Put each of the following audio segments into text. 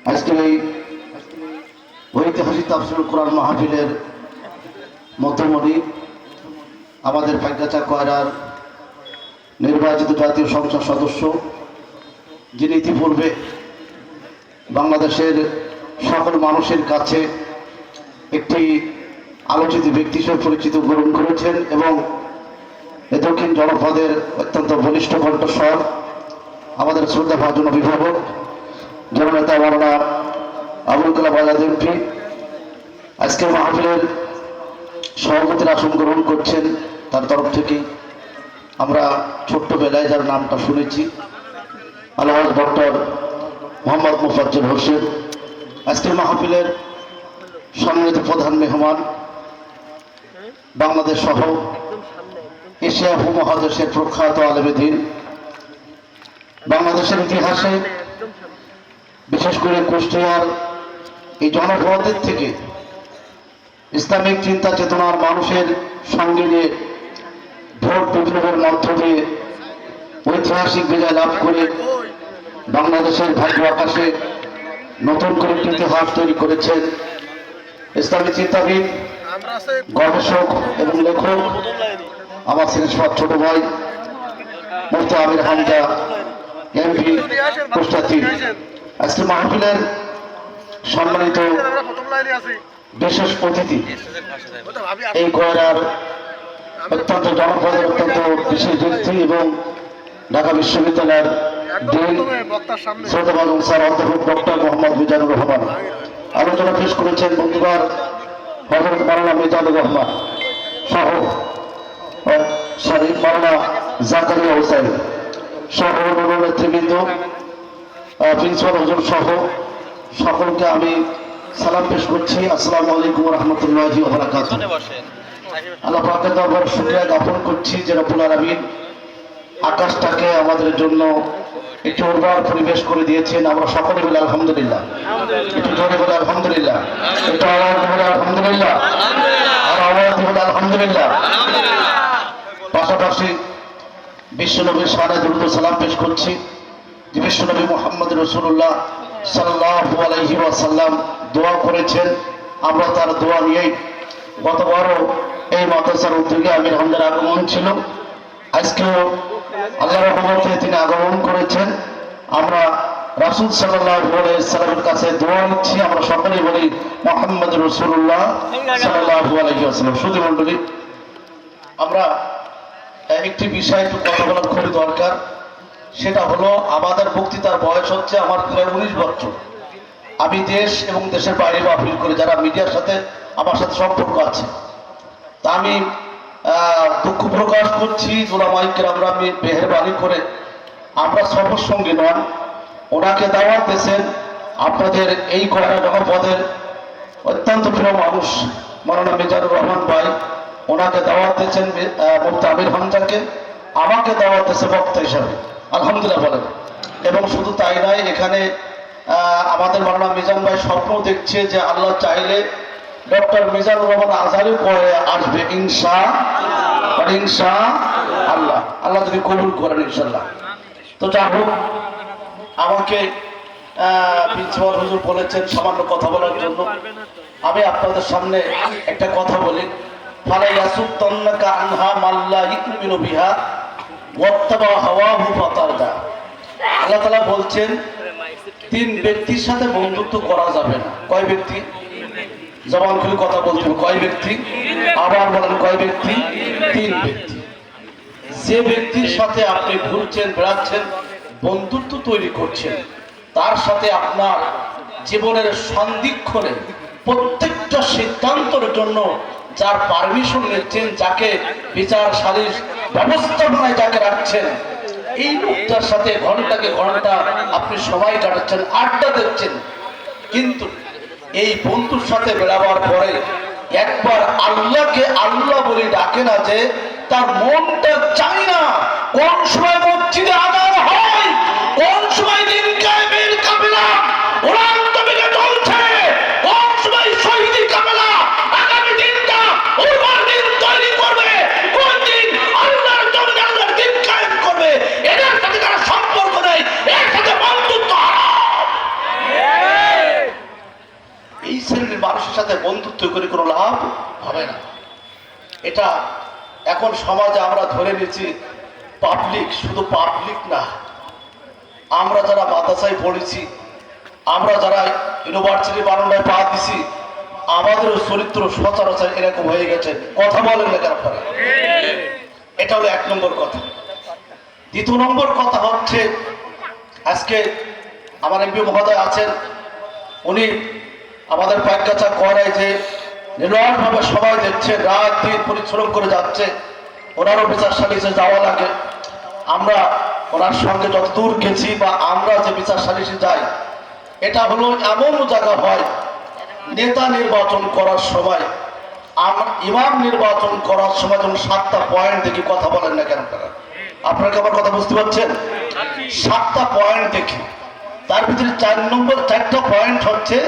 আজকের এই ঐতিহাসিক তাফসীরুল কোরআন মাহফিলের মধ্যমণি আমাদের ভাগ্যাচা কয়রার নির্বাচিত জাতীয় সংসদ সদস্য, যিনি ইতিপূর্বে বাংলাদেশের সকল মানুষের কাছে একটি আলোচিত ব্যক্তি হিসেবে পরিচিত গ্রহণ করেছেন এবং এ দক্ষিণ জনপদের অত্যন্ত বলিষ্ঠ কণ্ঠস্বর আমাদের শ্রদ্ধাভাজন অভিভাবক জননেতা মাওলানা আবুল কালাম আজাদ এমপি আজকের মাহফিলের সভাপতির আসন গ্রহণ করছেন। তার তরফ থেকেই আমরা ছোট্টবেলায় যার নামটা শুনেছি, আলহাজ ডক্টর মোহাম্মদ মুফাজ্জল হোসেন। আজকের মাহফিলের সম্মানিত প্রধান মেহমান, বাংলাদেশ সহ এশিয়া উপমহাদেশের প্রখ্যাত আলেমে দ্বীন, বাংলাদেশের ইতিহাসে বিশেষ করে কুষ্টিয়ার এই জনপদের থেকে ইসলামিক চিন্তা চেতনার মানুষের সঙ্গে নিয়ে ভোট বিপ্লবের মধ্য দিয়ে ঐতিহাসিক বিজয় লাভ করে বাংলাদেশের ভাগ্য আকাশে নতুন করে একটি ইতিহাস তৈরি করেছেন ইসলামী চিন্তাবিদ, গবেষক এবং লেখক আমার শ্রেষ্ঠ ছোট ভাই মুফতি আমির হামজা এমপি কুষ্টিয়া 3। আজকে মাহফিলের সম্মানিত বিশেষ অতিথি, এই কয়রার অত্যন্ত জনপদের অত্যন্ত বিশেষ ব্যক্তি এবং ঢাকা বিশ্ববিদ্যালয়ের ডিন শ্রদ্ধাভাজন স্যার অধ্যাপক ডক্টর মোহাম্মদ মিজানুর রহমান আলোচনা পেশ করেছেন। বন্ধুবার হযরত মাওলানা মিজানুর রহমান সহ মাওলানা জাকারিয়া হোসেন সহ নেতৃবৃন্দ, প্রিন্সিপাল হুজুর সহ সকলকে আমি সালাম পেশ করছি। আসসালামু আলাইকুম ওয়া রাহমাতুল্লাহি ওয়া বারাকাতুহু। আল্লাহ পাকের দরবারে শুকরিয়া জ্ঞাপন করছি যে রব্বুল আলামিন আকাশটাকে আমাদের জন্য একটু উর্বর পরিবেশ করে দিয়েছেন। আমরা সকলে বলি আলহামদুলিল্লাহ, একটু জোরে বলে আলহামদুলিল্লাহ, একটু আওয়াজ বলে আলহামদুলিল্লাহ, আর আওয়াজ বলে আলহামদুলিল্লাহ। পাশাপাশি বিশ্বনবীর শানে দুরূদ ও সালাম পেশ করছি যে বিশ্বনবী মুহাম্মদ রাসূলুল্লাহ সাল্লাল্লাহু আলাইহি ওয়াসাল্লাম দোয়া করেছেন, আমরা তার দোয়া নিয়েই গতবারও এই মাদ্রাসার উদ্যোগে আমির হামজার আগমন ছিল, আজকেও আল্লাহর রহমতে তিনি আগমন করেছেন। আমরা রাসূল সাল্লাল্লাহু আলাইহি ওয়াসাল্লামের কাছে দোয়া নিচ্ছি, আমরা সকলেই বলি মুহাম্মদ রাসূলুল্লাহ সাল্লাল্লাহু আলাইহি ওয়াসাল্লাম। শুধু মণ্ডলী, আমরা একটি বিষয় একটু কথা বলার খুবই দরকার, সেটা হলো আমাদের বক্তৃতার বয়স হচ্ছে আমার প্রায় 19 বছর। আমি দেশ এবং দেশের বাইরে মাহফিল করে যারা মিডিয়ার সাথে আমার সাথে সম্পর্ক আছে, তা আমি দুঃখ প্রকাশ করছি ওলামায়ে কেরামরা মেহেরবানি করে আমরা সবার সঙ্গে নন, ওনাকে দাওয়াত দিয়েছেন আপনাদের এই কয়রা জনপদের অত্যন্ত প্রিয় মানুষ মাওলানা মিজানুর রহমান ভাই, ওনাকে দাওয়াত দিয়েছেন মুফতি আমির হামজাকে, আমাকে দাওয়াত দিয়েছে বক্তা হিসাবে, আলহামদুলিল্লাহ বলেন। এবং শুধু তাই নয়, এখানে আমাদের মাওলানা মিজান ভাই স্বপ্ন দেখছে যে আল্লাহ চাইলে ডক্টর মিজানুর রহমান আজহারি পরে আসবে ইনশাআল্লাহ, ইনশাআল্লাহ, আল্লাহ যদি কবুল করেন ইনশাআল্লাহ। তো যাই হোক, আমাকে প্রিন্সিপাল হুজুর বলেছেন সামান্য কথা বলার জন্য, আমি আপনাদের সামনে একটা কথা বলি। ফালা ইয়াসুদ্দান্নাকা আনহা মাল্লা ইউমিনু বিহা ওয়াত্তাবা হাওয়াহু ফাতারদা। আল্লাহ তাআলা বলছেন 3 ব্যক্তির সাথে বন্ধুত্ব করা যাবে না। কয় ব্যক্তি? জবান খুলে কথা বলতে হবে। কয় ব্যক্তি? আবার বলেন, কয় ব্যক্তি? 3 ব্যক্তি। যে ব্যক্তির সাথে আপনি ঘুরছেন, বেড়াচ্ছেন, বন্ধুত্ব তৈরি করছেন, তার সাথে আপনার জীবনের সন্ধিক্ষণে প্রত্যেকটা সিদ্ধান্তের জন্য যার পারমিশন নিচ্ছেন, যাকে বিচার সালিশ ব্যবস্থাপনায় যাকে রাখছেন, এই লোকটার সাথে ঘন্টাকে ঘন্টা আপনি সময় কাটাচ্ছেন, আড্ডা দিচ্ছেন, কিন্তু এই বন্ধুর সাথে বেড়াবার পরে একবার আল্লাহকে আল্লাহ বলে ডাকে না, যে তার মনটা চায় না কোন সময় মসজিদে আযান হয়, কোন সময় দিন কায়েমের কাফেলা উড়ান্ত বেগে চলছে, কোন সময় শহীদি কাফেলা আগামী দিনটা উর্বর দিন তৈরি করবে, কোন দিন আল্লাহর জন্য আল্লাহর দিন কায়েম করবে, এদের সাথে তারা সম্পর্ক নেই, এর সাথে বন্ধুত্ব হারাম। মানুষের সাথে বন্ধুত্ব করে কোনো লাভ হবে না। এটা এখন সমাজে আমরা ধরে নিচ্ছি পাবলিক, শুধু পাবলিক না, আমরা যারা মাদ্রাসায় পড়েছি, আমরা যারা ইউনিভার্সিটি বারান্দায় পা দিছি, আমাদেরও চরিত্র সচরাচর এরকম হয়ে গেছে। কথা বলেন না আপনারা? এটা হলো 1 নম্বর কথা। 2 নম্বর কথা হচ্ছে, আজকে আমার এমপি মহোদয় আছেন, উনি আমাদের পাইকাচা করে যে নির্লয়ভাবে সবাই দেখছে, রাত দিন পরিশ্রম করে যাচ্ছে, ওনারও বিচার সালিশে যাওয়া লাগে। আমরা ওনার সঙ্গে যতদূর গেছি বা আমরা যে বিচার সালিশে যাই, এটা হলো এমন জায়গা হয়, নেতা নির্বাচন করার সময়, ইমাম নির্বাচন করার সময় যখন 7টা পয়েন্ট দেখি, কথা বলেন না কেন আপনারা? আপনারা কি আমার কথা বুঝতে পারছেন? 7টা পয়েন্ট দেখি, তার ভিতরে 4টা পয়েন্ট হচ্ছে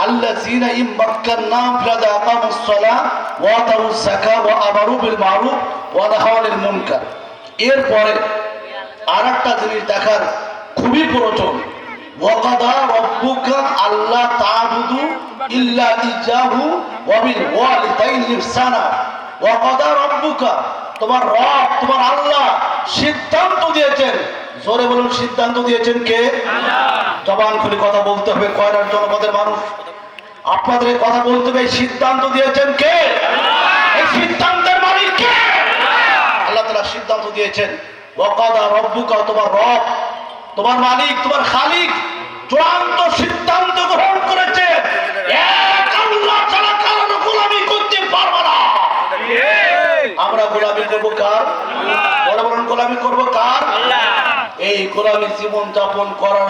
আল্লাযীনা ইম্মাক্কান্নাহুম ফিল আরদি আকামুস সালাহ ওয়া আতাউজ যাকাত ওয়া আমারু বিল মারুফ ওয়া নাহাউ আনিল মুনকার। এরপরে আরেকটা জিনিস দেখার খুবই প্রয়োজন, ওয়া কাদা রাব্বুকা আল্লা তা'বুদু ইল্লা ইয়্যাহু ওয়া বিল ওয়ালিদাইনি ইহসানা। ওয়া কাদা রাব্বুকা, তোমার রব, তোমার আল্লাহ সিদ্ধান্ত দিয়েছেন। জোরে বলুন, সিদ্ধান্ত দিয়েছেন কে? আল্লাহ। জবান খুলে কথা বলতে হবে, কয়রার জনপদের মানুষ, আপনাদের কথা বলতে হবে। সিদ্ধান্ত দিয়েছেন কে? আল্লাহ। এই সিদ্ধান্তের মালিক কে? আল্লাহ। আল্লাহ তাআলা সিদ্ধান্ত দিয়েছেন। ওয়া কাদা রাব্বুকা, তোমার রব, তোমার মালিক, তোমার খালিক চূড়ান্ত সিদ্ধান্ত গ্রহণ করেছে, এক আল্লাহ ছাড়া কারো গোলামি করতে পারবে না। আমরা গোলামি করবো কার? বড় বড় গোলামি করবো কার? আল্লাহ। এই গোলামি জীবন যাপন করার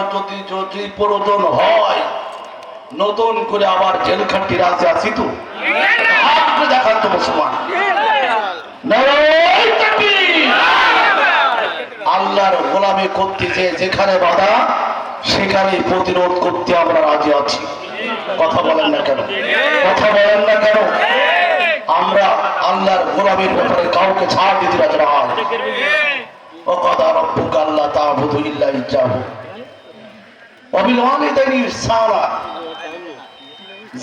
যদি প্রয়োজন হয়, নতুন করে আবার জেল খাটি রাজে আছি তো, হাত করে দেখান তো মুসলমান। আল্লাহর গোলামি করতে যে যেখানে বাধা, সেখানে প্রতিরোধ করতে আমরা রাজি আছি। কথা বলেন না কেন? কথা বলেন না কেন? আমরা আল্লাহর গোলামির ব্যাপারে কাউকে ছাড় দিতে রাজি না। ওয়া কাদা রাব্বুকা আল্লা তা'বুদু ইল্লা ইয়্যাহু ওয়া বিল ওয়ালিদাইনি ইহসানা।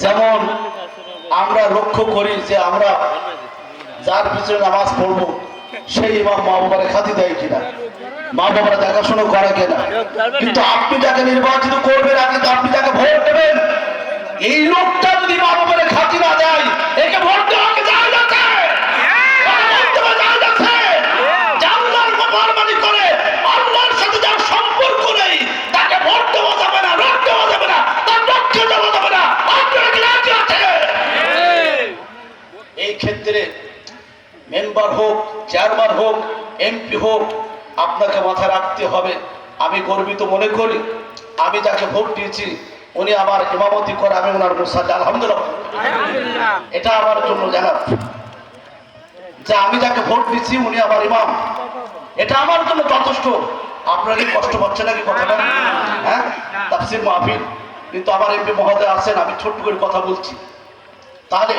যেমন আমরা লক্ষ্য করি যে আমরা যার পিছনে নামাজ পড়বো, সেই ইমাম মা বাবারে খাতি দেয় কিনা, মা বাবারা দেখাশোনা করে কিনা। কিন্তু আপনি যাকে নির্বাচিত করবেন, আগে তো আপনি যাকে ভোট দেবেন, এই লোকটা যদি মা বাবারে খাতি না দেয়, একে ভোট দেওয়াকে যায় যাচ্ছে, করে আল্লাহর সাথে যার সম্পর্ক নেই, তাকে ভোট দেওয়া যাবে না, রোট দেওয়া যাবে না, তার পক্ষে দেওয়া যাবে না। আপনারা কি রাজি আছেন? এই ক্ষেত্রে মেম্বার হোক, চেয়ারম্যান হোক, এমপি হোক, আপনাকে মাথায় রাখতে হবে। আমি গর্বিত মনে করি, আমি যাকে ভোট দিয়েছি উনি আমার ইমামতি করে, আমি ওনার মুসাল্লি, আলহামদুলিল্লাহ। এটা আমার জন্য জানা যে আমি যাকে ভোট দিচ্ছি উনি আমার ইমাম, এটা আমার জন্য যথেষ্ট। আপনারা কি কষ্ট পাচ্ছেন নাকি কথাটা? হ্যাঁ, তাফসীর মাহফিল, কিন্তু আমার এমপি মহোদয় আছেন, আমি ছোট্ট করে কথা বলছি। তাহলে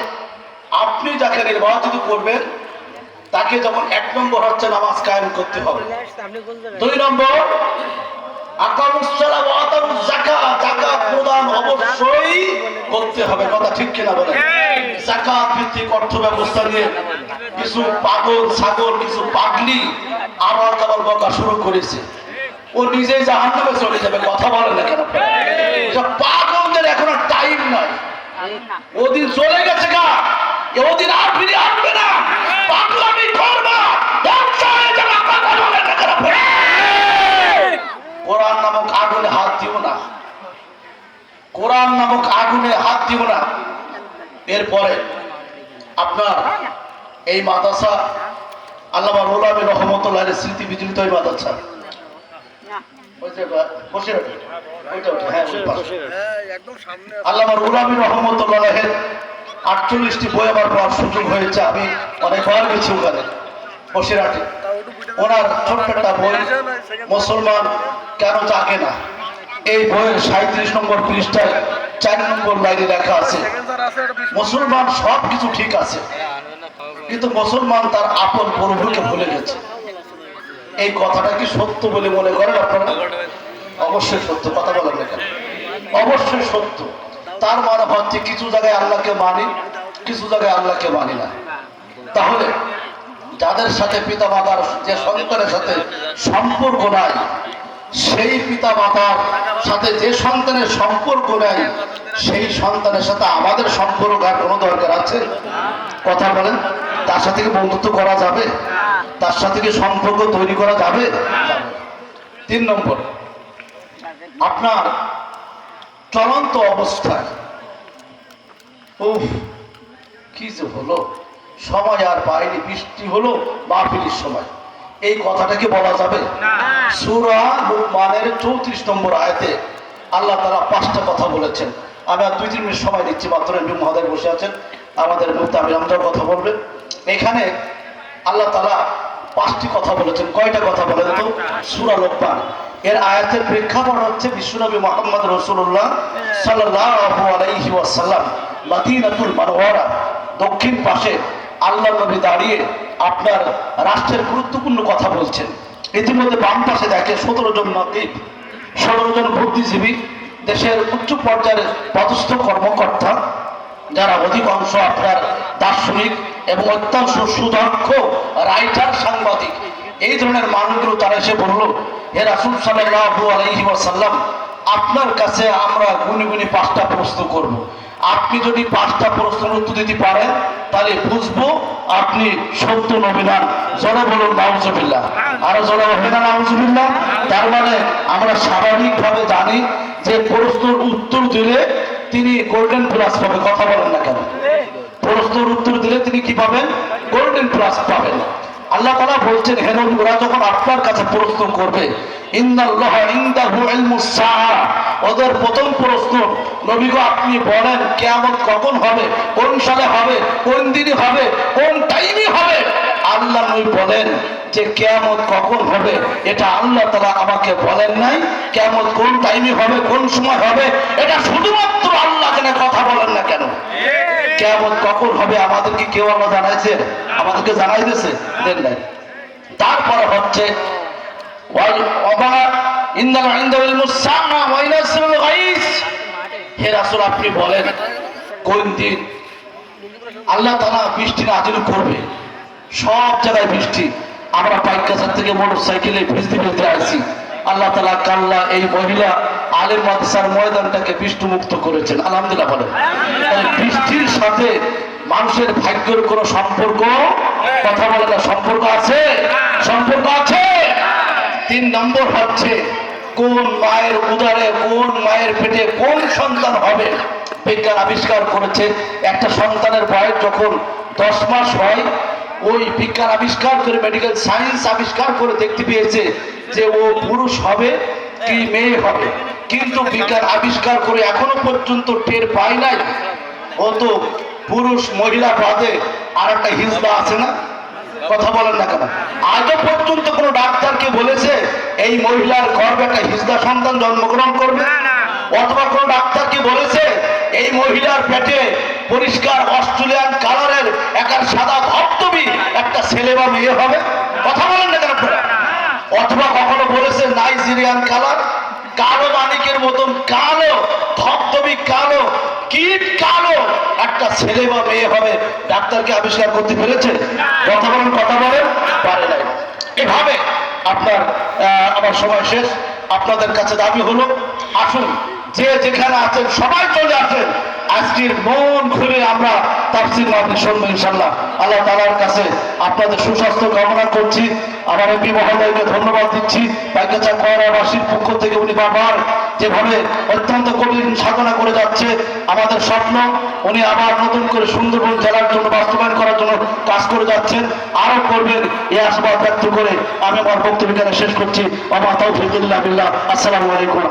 আপনি যাকে নির্বাচিত করবেন, তাকে যেমন 1 নম্বর হচ্ছে নামাজ কায়েম করতে হবে, 2 নম্বর আকামুস সালাহ ওয়া আতাউজ যাকাত, যাকাত প্রদান অবশ্যই করতে হবে। কথা ঠিক কিনা বলেন? যাকাত ভিত্তিক অর্থ ব্যবস্থা নিয়ে কিছু পাগল ছাগল, কিছু পাগলি আবার আবার বকা শুরু করেছে, ও নিজেই জাহান্নামে চলে যাবে। কথা বলেন না কেন? পাগলদের এখন আর টাইম নাই, ওদিন চলে গেছে গা, ওদিন আর ফিরে আসবে না। পাগলামি করবা, ধ্বংস হয়ে যাবে। কথা বলেন না কেন? কোরআন নামক আগুনে হাত দিও না, কোরআন নামক আগুনে হাত দিও না। এরপরে আপনার এই মাদ্রাসা আল্লামা রুহুল আমিন রহমতুল্লাহের স্মৃতি বিজড়িত এই মাদ্রাসা, আল্লামা রুহুল আমিন রহমতুল্লাহের 48টি বই আমার পড়ার সুযোগ হয়েছে। আমি অনেকবার গেছি ওখানে বসিরহাটে। ওনার ছোট্ট একটা বই, মুসলমান কেন জাগে না, এই বইয়ের 37 নম্বর পৃষ্ঠায় 4 নম্বর লাইনে লেখা আছে, মুসলমান সব কিছু ঠিক আছে, কিন্তু মুসলমান তার আপন প্রভুকে ভুলে গেছে। এই কথাটা কি সত্য বলে মনে করেন আপনারা? অবশ্যই সত্য। কথা বলেন না কেন? অবশ্যই সত্য। তার মানে হচ্ছে কিছু জায়গায় আল্লাহকে মানি, কিছু জায়গায় আল্লাহকে মানি না। তাহলে যাদের সাথে পিতা মাতার যে সন্তানের সাথে সম্পর্ক নাই, সেই পিতা মাতার সাথে যে সন্তানের সম্পর্ক নাই, সেই সন্তানের সাথে আমাদের সম্পর্ক আর কোনো দরকার আছে? কথা বলেন। তার সাথে কি বন্ধুত্ব করা যাবে? তার সাথে কি সম্পর্ক তৈরি করা যাবে? 3 নম্বর, আপনার চলন্ত অবস্থায় কি যে হলো, সময় আর পাইনি, বৃষ্টি হলো মাহফিলের সময়, এই কথাটাকে বলা যাবে? সূরা লুকমানের 34 নম্বর আয়াতে আল্লাহ তাআলা 5টা কথা বলেছেন। আমি আর 2-3 মিনিট সময় দিচ্ছি মাত্র। এমপি মহোদয় বসে আছেন, আমাদের মুফতি আমির হামজার কথা বলবেন। এখানে আল্লাহ তাআলা 5টি কথা বলেছেন। কয়টা কথা বলেন তো? সূরা লুকমান এর আয়াতের প্রেক্ষাপট হচ্ছে বিশ্বনবী মুহাম্মদ রাসূলুল্লাহ সাল্লাল্লাহু আলাইহি ওয়াসাল্লাম মদিনাতুল মুনাওয়ারা দক্ষিণ পাশে আল্লাহর নবী দাঁড়িয়ে আপনার রাষ্ট্রের গুরুত্বপূর্ণ কথা বলছেন। ইতিমধ্যে বাম পাশে দেখে 17 জন নাকিব, 16 জন বুদ্ধিজীবী, দেশের উচ্চ পর্যায়ের পদস্থ কর্মকর্তা, যারা অধিকাংশ আপনার দার্শনিক এবং অত্যন্ত সুদক্ষ রাইটার, সাংবাদিক, এই ধরনের মানুষগুলো তারা এসে বলল, হে রাসূল সাল্লাল্লাহু আলাইহি ওয়াসাল্লাম, আপনার কাছে আমরা গুনি গুনি 5টা প্রশ্ন করব। আপনি যদি 5টা প্রশ্নের উত্তর দিতে পারেন তাহলে বুঝবো আপনি সত্য নবী নন। জোরে বলুন নাউজুবিল্লাহ। আরো জোরে বলুন নাউজুবিল্লাহ। তার মানে আমরা স্বাভাবিকভাবে জানি যে প্রশ্নের উত্তর দিলে তিনি গোল্ডেন প্লাস পাবে। কথা বলেন না কেন? প্রশ্নের উত্তর দিলে তিনি কি পাবেন? গোল্ডেন প্লাস পাবেন। আল্লাহ তাআলা বলছেন, হে নবী, ওরা যখন আপনার কাছে প্রশ্ন করবে, ইন্নাল্লাহা ইনদাহু ইলমুস সাআ, ওদের প্রথম প্রশ্ন, নবী গো আপনি বলেন কিয়ামত কখন হবে, কোন সালে হবে, কোন দিনে হবে, কোন টাইমে হবে? আল্লাহ নবী বলেন যে কিয়ামত কখন হবে এটা আল্লাহ তাআলা আমাকে বলেন নাই, কিয়ামত কোন টাইমে হবে, কোন সময় হবে এটা শুধুমাত্র আল্লাহ জানে। কথা বলেন না কেন? কিয়ামত কখন হবে আমাদেরকে কেউ আল্লাহ জানাইছে? আমাদেরকে জানাই দিয়েছে? দেন নাই। তারপরে হচ্ছে হে রাসূল আপনি বলেন কোন দিন আল্লাহ তাআলা বৃষ্টি নাযিল করবে। সব জায়গায় বৃষ্টি, আমরা পাইকাছার থেকে মোটরসাইকেলে ভিজতে ভিজতে আসছি। আল্লাহ তাআলা কাল্লা এই মহিলা আলেম মাদ্রাসার ময়দানটাকে বৃষ্টি মুক্ত করেছেন, আলহামদুলিল্লাহ বলেন। বৃষ্টির সাথে মানুষের ভাগ্যের কোনো সম্পর্ক? কথা বলে না, সম্পর্ক আছে? সম্পর্ক আছে। 3 নম্বর হচ্ছে কোন মায়ের উদরে, কোন মায়ের পেটে কোন সন্তান হবে। বিজ্ঞান আবিষ্কার করেছে একটা সন্তানের বয়স যখন 10 মাস হয়, ওই বিজ্ঞান আবিষ্কার করে, মেডিকেল সায়েন্স আবিষ্কার করে দেখতে পেয়েছে যে ও পুরুষ হবে কি মেয়ে হবে। কিন্তু বিজ্ঞান আবিষ্কার করে এখনো পর্যন্ত টের পায় নাই। ও তো পুরুষ মহিলা বাদে আর একটা হিজলা আছে না? কথা বলেন না কেন? আজও পর্যন্ত কোন ডাক্তারকে বলেছে এই মহিলার গর্ভে একটা হিজলা সন্তান জন্মগ্রহণ করবে? অথবা কোন ডাক্তারকে বলেছে এই মহিলার পেটে পরিষ্কার অস্ট্রেলিয়ান কালারের একার সাদা ধবধবি একটা ছেলে বা মেয়ে হবে? কথা বলেন না কেন? অথবা কখনো বলেছে নাইজেরিয়ান কালার, কালো মানিকের মতন কালো ধবধবি কালো কীট কালো একটা ছেলে বা মেয়ে হবে? ডাক্তারকে আবিষ্কার করতে পেরেছে? কথা বলেন, কথা বলেন, পারে নাই। এভাবে আপনার আমার সময় শেষ। আপনাদের কাছে দাবি হলো, আসুন যে যেখানে আছেন সবাই চলে আসেন। আজকের মন খুলে আমরা তাফসীর মাহফিল শুনবো ইনশাআল্লাহ। আল্লাহ তাআলার কাছে আপনাদের সুস্বাস্থ্য কামনা করছি। আমার এমপি মহোদয়কে ধন্যবাদ দিচ্ছি। পাইকাচা কয়রাবাসীর পক্ষ থেকে উনি বারবার যেভাবে অত্যন্ত কঠিন সাধনা করে যাচ্ছে, আমাদের স্বপ্ন উনি আবার নতুন করে সুন্দরবন জেলার জন্য বাস্তবায়ন করার জন্য কাজ করে যাচ্ছেন, আরো করবেন এই আশীর্বাদ ব্যক্ত করে আমি আমার বক্তব্য এখানে শেষ করছি। ওয়া মা তাওফীকুল্লাহ বিল্লাহ। আসসালামু আলাইকুম।